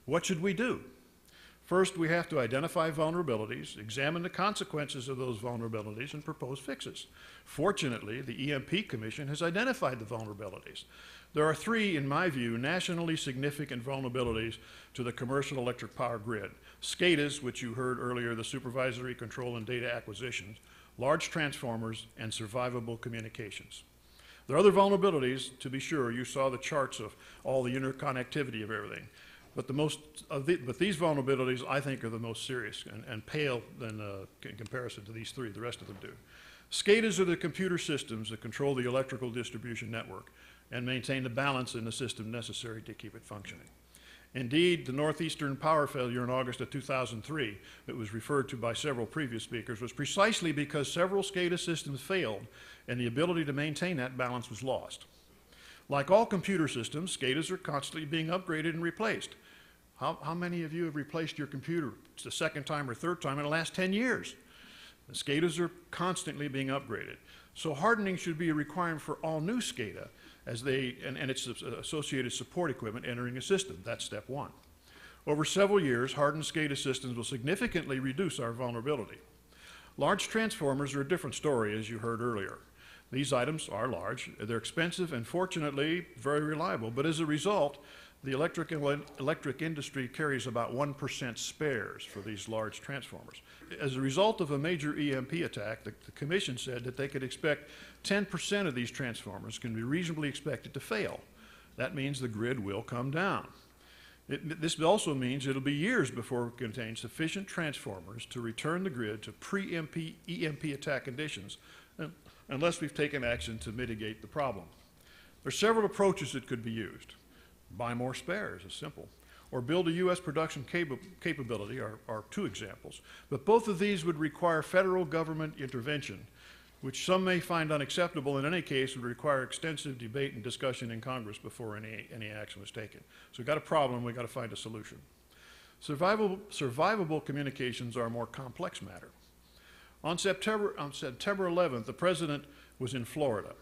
What should we do? First, we have to identify vulnerabilities, examine the consequences of those vulnerabilities, and propose fixes. Fortunately, the EMP Commission has identified the vulnerabilities. There are three, in my view, nationally significant vulnerabilities to the commercial electric power grid. SCADAs, which you heard earlier, the supervisory control and data acquisitions, large transformers, and survivable communications. There are other vulnerabilities, to be sure. You saw the charts of all the interconnectivity of everything. But these vulnerabilities, I think, are the most serious and pale in comparison to these three. The rest of them do. SCADAs are the computer systems that control the electrical distribution network and maintain the balance in the system necessary to keep it functioning. Indeed, the northeastern power failure in August of 2003 that was referred to by several previous speakers was precisely because several SCADA systems failed and the ability to maintain that balance was lost. Like all computer systems, SCADAs are constantly being upgraded and replaced. How many of you have replaced your computer the second time or third time in the last 10 years? The SCADAs are constantly being upgraded. So hardening should be a requirement for all new SCADA and its associated support equipment entering a system. That's step one. Over several years, hardened SCADA systems will significantly reduce our vulnerability. Large transformers are a different story, as you heard earlier. These items are large, they're expensive, and fortunately very reliable, but as a result, the electric industry carries about 1% spares for these large transformers. As a result of a major EMP attack, the Commission said that they could expect 10% of these transformers can be reasonably expected to fail. That means the grid will come down. This also means it'll be years before it contains sufficient transformers to return the grid to pre-EMP attack conditions, unless we've taken action to mitigate the problem. There are several approaches that could be used. Buy more spares is simple. Or build a U.S. production capability are two examples. But both of these would require federal government intervention, which some may find unacceptable. In any case, would require extensive debate and discussion in Congress before any action was taken. So we've got a problem, we've got to find a solution. Survivable communications are a more complex matter. On September 11th, the President was in Florida.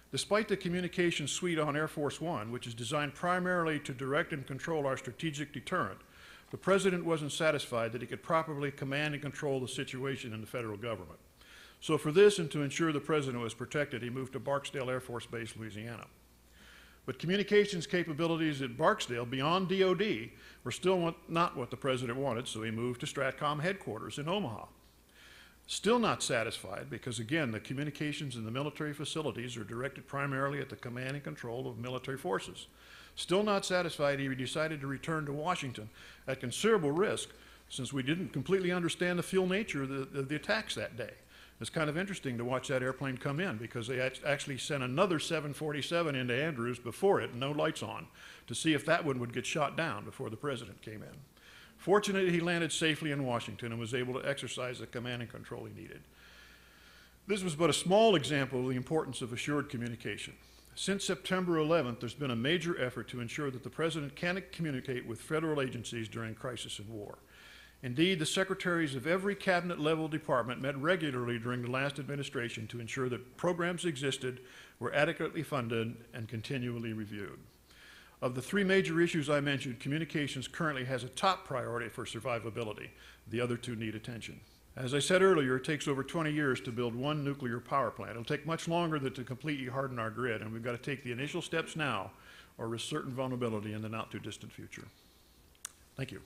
Despite the communications suite on Air Force One, which is designed primarily to direct and control our strategic deterrent, the President wasn't satisfied that he could properly command and control the situation in the federal government. So for this and to ensure the President was protected, he moved to Barksdale Air Force Base, Louisiana. But communications capabilities at Barksdale beyond DOD were still not what the President wanted, so he moved to STRATCOM headquarters in Omaha. Still not satisfied because, again, the communications in the military facilities are directed primarily at the command and control of military forces. Still not satisfied, he decided to return to Washington at considerable risk since we didn't completely understand the fuel nature of the attacks that day. It's kind of interesting to watch that airplane come in because they actually sent another 747 into Andrews before it, no lights on, to see if that one would get shot down before the President came in. Fortunately, he landed safely in Washington and was able to exercise the command and control he needed. This was but a small example of the importance of assured communication. Since September 11th, there's been a major effort to ensure that the President can communicate with federal agencies during crisis and war. Indeed, the secretaries of every cabinet-level department met regularly during the last administration to ensure that programs existed, were adequately funded, and continually reviewed. Of the three major issues I mentioned, communications currently has a top priority for survivability. The other two need attention. As I said earlier, it takes over 20 years to build one nuclear power plant. It'll take much longer to completely harden our grid, and we've got to take the initial steps now or risk certain vulnerability in the not-too-distant future. Thank you.